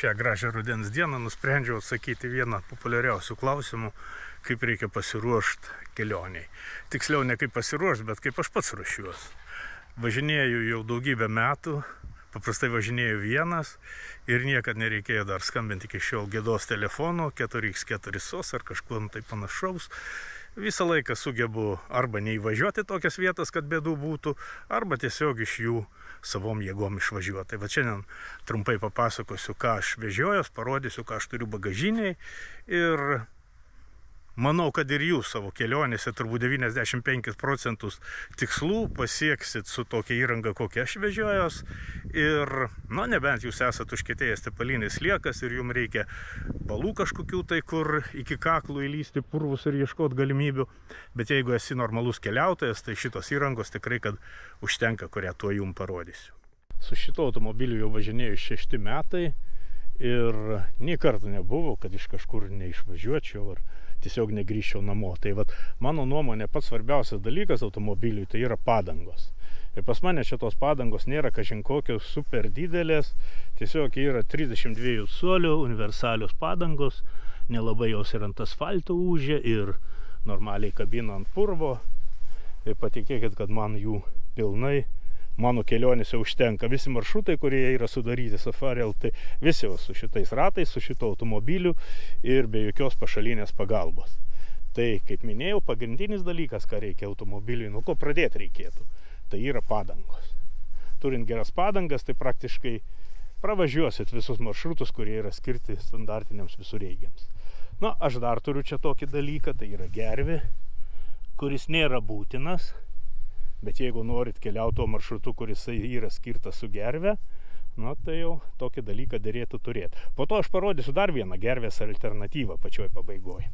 šią gražią rudens dieną nusprendžiau atsakyti vieną populiariausių klausimų, kaip reikia pasiruošti kelioniai. Tiksliau ne kaip pasiruošti, bet kaip aš pats ruošiuos. Važinėju jau daugybę metų, paprastai važinėju vienas ir niekad nereikėjo dar skambinti iki šiol gėdos telefonu 4x4 SOS ar kažkuo tai panašaus. Visą laiką sugebu arba neįvažiuoti tokias vietas, kad bėdų būtų, arba tiesiog iš jų savom jėgom išvažiuoti. Tai va šiandien trumpai papasakosiu, ką aš vežiojuos, parodysiu, ką aš turiu bagažiniai ir manau, kad ir jūs savo kelionėse turbūt 95% tikslų pasieksit su tokia įranga, kokia aš vežiojuos. Ir, nebent jūs esat užkietėjęs tepalinės sliekas ir jums reikia balų kažkokių tai, kur iki kaklų įlysti purvus ir ieškoti galimybių. Bet jeigu esi normalus keliautojas, tai šitos įrangos tikrai, kad užtenka, kurią tuo jums parodysiu. Su šito automobiliu jau važinėjau 6 metai ir nei kartų nebuvo, kad iš kažkur neišvažiuočiau ar tiesiog negrįžčiau namo. Tai vat, mano nuomonė, pats svarbiausias dalykas automobiliui tai yra padangos. Ir pas mane šitos padangos nėra kažin kokios super didelės, tiesiog yra 32 colių universalios padangos, nelabai jos ir ant asfalto ūžia ir normaliai kabina ant purvo. Ir patikėkit, kad man jų pilnai mano kelionėse užtenka. Visi maršrutai, kurie yra sudaryti Safari LT, visi su šitais ratais, su šito automobiliu ir be jokios pašalinės pagalbos. Tai, kaip minėjau, pagrindinis dalykas, ką reikia automobiliui, nuo ko pradėti reikėtų, tai yra padangos. Turint geras padangas, tai praktiškai pravažiuosit visus maršrutus, kurie yra skirti standartiniams visureigiams. Aš dar turiu čia tokį dalyką, tai yra gervė, kuris nėra būtinas. Bet jeigu norit keliauti tuo maršrutu, kuris yra skirtas su gerve, tai jau tokį dalyką derėtų turėti. Po to aš parodysiu dar vieną gervės alternatyvą pačioj pabaigoje.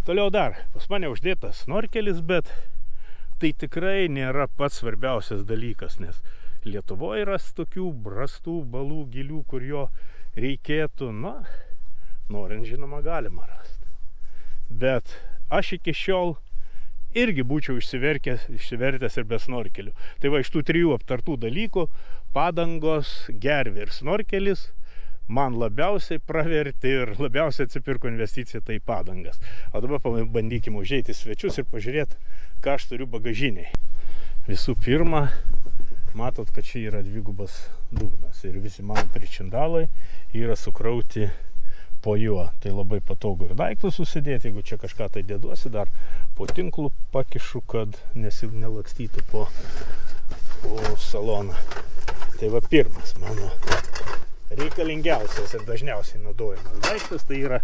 Toliau dar, pas mane uždėtas snorkelis, bet tai tikrai nėra pats svarbiausias dalykas, nes Lietuvoje yra tokių brastų, balų, gilių, kur jo reikėtų, norint žinoma galima rasti. Bet aš iki šiol irgi būčiau išsivertęs ir be snorkelių. Tai va, iš tų 3 aptartų dalykų padangos, gervė ir snorkelis man labiausiai praverti ir labiausiai atsipirko investicija tai padangas. O dabar pabandykime užeiti svečius ir pažiūrėti, ką aš turiu bagažiniai. Visų pirma, matot, kad čia yra dvigubas dugnas ir visi mano pričindalai yra sukrauti po juo. Tai labai patogu ir daiktus susidėti, jeigu čia kažką tai dėduosi, dar po tinklų pakišu, kad nelakstytų po saloną. Tai va, pirmas mano reikalingiausias ir dažniausiai naudojamas daiktas, tai yra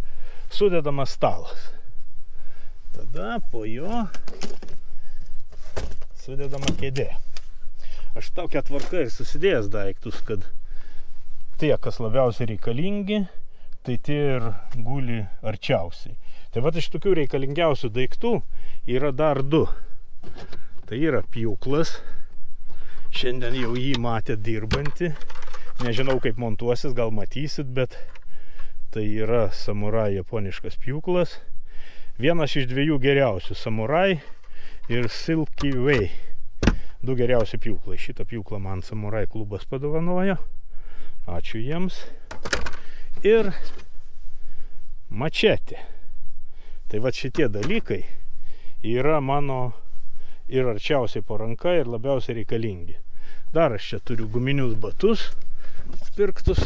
sudedamas stalas. Tada po jo sudedama kėdė. Aš tokia tvarka ir susidėjęs daiktus, kad tie, kas labiausiai reikalingi, tai tie ir guli arčiausiai. Tai va, iš tokių reikalingiausių daiktų yra dar 2. Tai yra pjūklas. Šiandien jau jį matėt dirbantį. Nežinau, kaip montuosis, gal matysit, bet tai yra Samurai japoniškas pjūklas. Vienas iš 2 geriausių, Samurai ir Silky Way. 2 geriausi pjūklai. Šitą pjūklą man Samurai klubas padovanojo. Ačiū jiems. Ir mačetė. Tai va, šitie dalykai yra mano ir arčiausiai po ranka ir labiausiai reikalingi. Dar aš čia turiu guminius batus, pirktus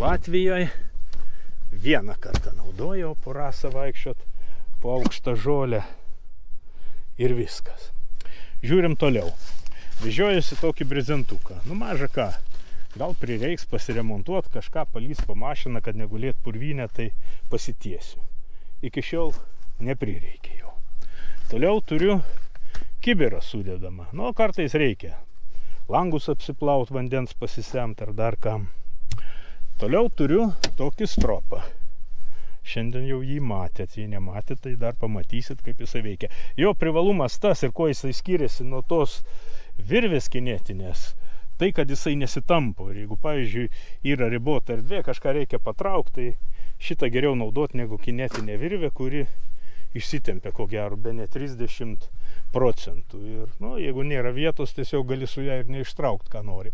Latvijoje. Vieną kartą naudojau po rasą vaikščiot, po aukštą žolę ir viskas. Žiūrim toliau. Vežiojusi tokį brezentuką. Maža ką. Gal prireiks pasiremontuoti, kažką palys po mašiną, kad negulėt purvynę, tai pasitiesiu. Iki šiol neprireikė jo. Toliau turiu kibirą sudedamą. Kartais reikia langus apsiplaut, vandens pasisemt ar dar kam. Toliau turiu tokį stropą. Šiandien jau jį matėt, jei nematėt, tai dar pamatysit, kaip jisai veikia. Jo privalumas tas ir kuo jisai skiriasi nuo tos virvės kinetinės, tai, kad jisai nesitampo. Ir jeigu, pavyzdžiui, yra ribota erdvė, kažką reikia patraukti, tai šitą geriau naudoti negu kinetinė virvė, kuri išsitempia, ko gero, bene 30%. Ir, jeigu nėra vietos, tiesiog gali su ją ir neištraukti, ką nori.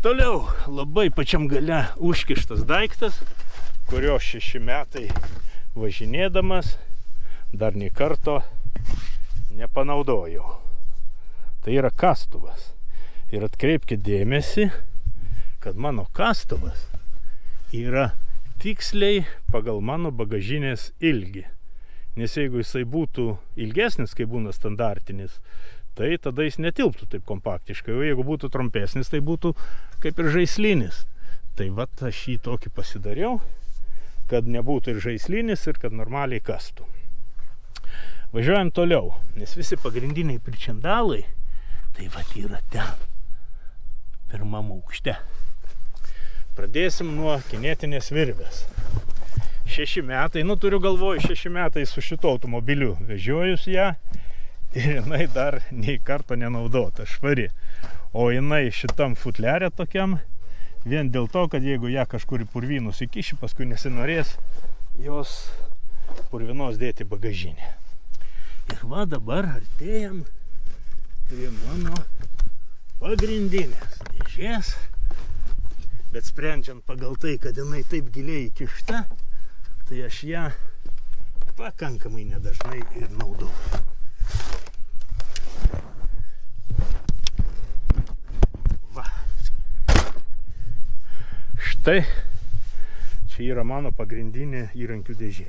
Toliau labai pačiam gale užkištas daiktas, kurio 6 metai važinėdamas dar nei karto nepanaudojau. Tai yra kastuvas. Ir atkreipkite dėmesį, kad mano kastuvas yra tiksliai pagal mano bagažinės ilgį. Nes jeigu jisai būtų ilgesnis, kai būna standartinis, tai tada jis netilptų taip kompaktiškai. O jeigu būtų trumpesnis, tai būtų kaip ir žaislinis. Tai vat aš jį tokį pasidariau, kad nebūtų ir žaislinis, ir kad normaliai kastų. Važiuojam toliau, nes visi pagrindiniai pričendalai, tai vat yra ten, pirmam aukšte. Pradėsim nuo kinetinės virvės. 6 metai, turiu galvoj, 6 metai su šito automobiliu vežiojus ją ir jinai dar nei karto nenaudota, švari. O jinai šitam futliare tokiam, vien dėl to, kad jeigu ją kažkur į purvynus įkiši, paskui nesinorės jos purvinos dėti bagažinę. Ir va dabar artėjam prie mano pagrindinės dėžės, bet sprendžiant pagal tai, kad jinai taip giliai įkišta, tai aš ją pakankamai nedažnai ir naudoju. Va. Štai čia yra mano pagrindinė įrankių dėžė.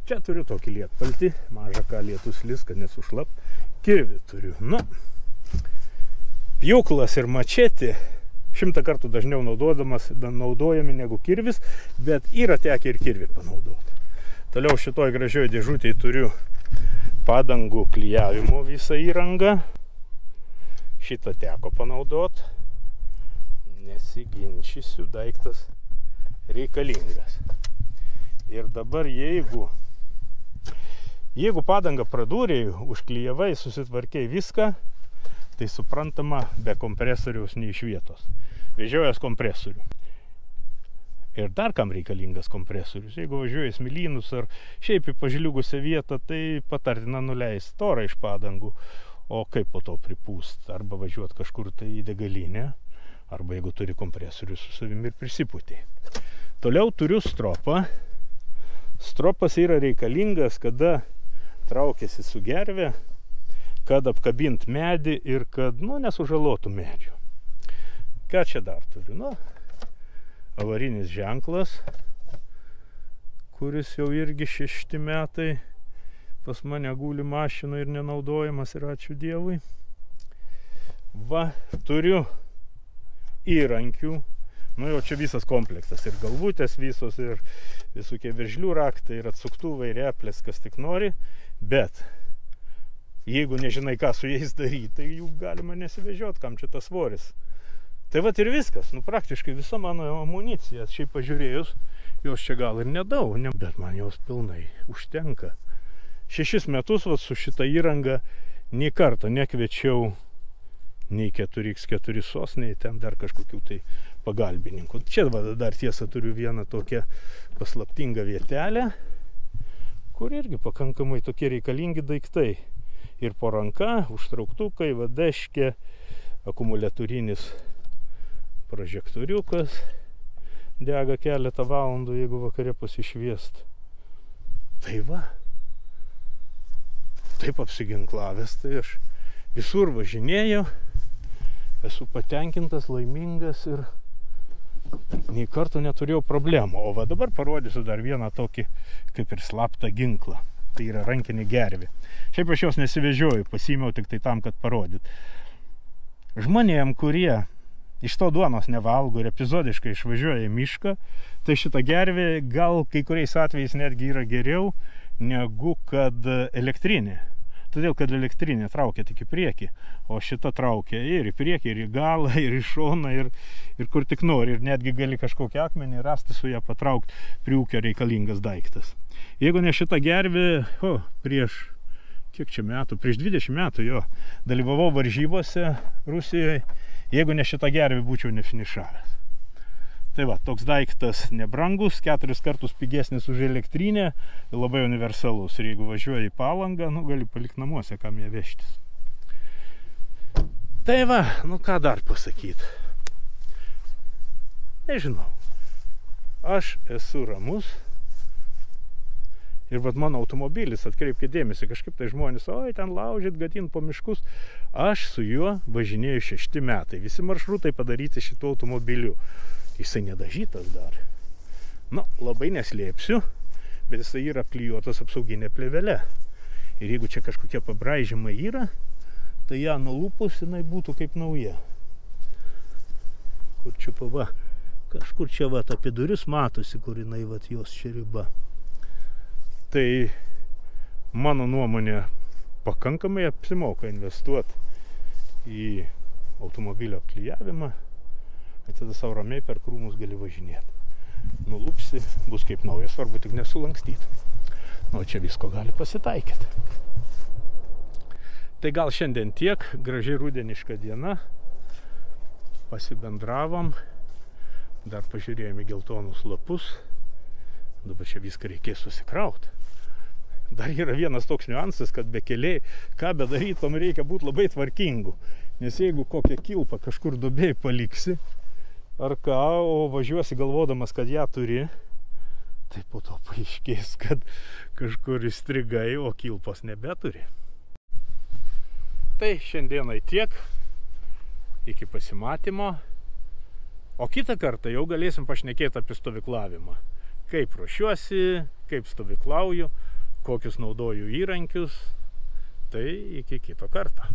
Čia turiu tokį lietpaltį, mažą ką lietus lis, kad nesušlap. Kirvį turiu. Pjūklas ir mačetė 100 kartų dažniau naudojami negu kirvis, bet yra tekę ir kirvį panaudoti. Toliau šitoj gražioj dėžutėj turiu padangų klijavimo visą įrangą. Šitą teko panaudoti. Nesiginčysiu, daiktas reikalingas. Ir dabar jeigu padangą pradūrėjai, užklijavai, susitvarkėjai viską, tai suprantama, be kompresoriaus nei iš vietos. Vežiojęs kompresorių. Ir dar kam reikalingas kompresorius? Jeigu važiuoji smėlynus ar šiaip į pažliugusią vietą, tai patartina nuleisti torą iš padangų. O kaip po to pripūst? Arba važiuoti kažkur tai į degalinę, arba jeigu turi kompresorių su savimi ir prisipūtė. Toliau turiu stropą. Stropas yra reikalingas, kada traukiasi su gerve, kad apkabint medį ir kad, nesužalotų medžių. Ką čia dar turiu? Avarinis ženklas, kuris jau irgi 6 metai pas mane guli mašinų ir nenaudojamas, ir ačiū Dievui. Va, turiu įrankių. Jau čia visas kompleksas, ir galvutės visos, ir visokie veržlių raktai, ir atsuktuvai, ir replės, kas tik nori. Bet jeigu nežinai, ką su jais daryti, tai jų galima nesivežioti, kam čia tas svoris. Tai vat ir viskas, praktiškai visa mano amunicija, šiaip pažiūrėjus, jos čia gal ir nedaug, bet man jos pilnai užtenka. 6 metus vat su šitą įrangą nei karto nekviečiau nei 4x4 sos, nei ten dar kažkokių tai pagalbininkų. Čia dar tiesa turiu vieną tokią paslaptingą vietelę, kur irgi pakankamai tokie reikalingi daiktai. Ir po ranka, užtrauktukai, vadeškė, akumuliatorinis prožektoriukas, dega keletą valandų, jeigu vakare pasišviest. Tai va, taip apsiginklavęs, tai aš visur važinėjau, esu patenkintas, laimingas ir nei karto neturėjau problemų. O va dabar parodysiu dar vieną tokį kaip ir slaptą ginklą. Tai yra rankinė gervė. Šiaip aš jos nesivežioju, pasiėmiau tik tai tam, kad parodyt. Žmonėm, kurie iš to duonos nevalgo ir epizodiškai išvažiuoja į mišką, tai šita gervė gal kai kuriais atvejais netgi yra geriau negu kad elektrinė. Todėl, kad elektrinė traukia tik į priekį, o šita traukia ir į priekį, ir į galą, ir į šoną, ir kur tik nori. Ir netgi gali kažkokį akmenį rasti su ją patraukti, prie ūkio reikalingas daiktas. Jeigu ne šita gervė, prieš kiek čia metų, prieš 20 metų dalyvavau varžybose Rusijoje, jeigu ne šita gervė būčiau nefinišavęs. Tai va, toks daiktas nebrangus, 4 kartus pigesnis už elektrinę, labai universalus. Ir jeigu važiuoji į Palangą, gali palikti namuose, kam ją vežtis. Tai va, ką dar pasakyti. Nežinau. Aš esu ramus. Ir vat mano automobilis, atkreipkite dėmesį, kažkaip tai žmonės, oi, ten laužyt, gadint po miškus. Aš su juo važinėju 6 metai. Visi maršrutai padaryti šituo automobiliu. Jisai nedažytas dar. Nu, labai neslėpsiu, bet jisai yra klijuotas apsauginė plėvele. Ir jeigu čia kažkokie pabraižymai yra, tai ją nulupus jinai būtų kaip nauja. Kur čia pava? Kažkur čia vat apie duris matosi, kur jinai vat jos čia riba. Tai mano nuomonė pakankamai apsimoka investuoti į automobilio apklijavimą, ir tada savo ramiai per krūmus gali važinėti. Nulupsi, bus kaip naujas, svarbu tik nesulankstyti. Nu, čia visko gali pasitaikyti. Tai gal šiandien tiek, gražiai rudeniška diena, pasibendravom, dar pažiūrėjome geltonus lapus, dabar čia viską reikės susikrauti. Dar yra vienas toks niuansas, kad be keliai, ką bedaryt, tom reikia būti labai tvarkingu. Nes jeigu kokią kilpą kažkur duobėj paliksi, ar ką, o važiuosi galvodamas, kad ją turi, tai po to paaiškės, kad kažkur įstrigai, o kilpos nebeturi. Tai šiandienai tiek, iki pasimatymo, o kitą kartą jau galėsim pašnekėti apie stovyklavimą. Kaip ruošiuosi, kaip stovyklauju, kokius naudoju įrankius, tai iki kito karto.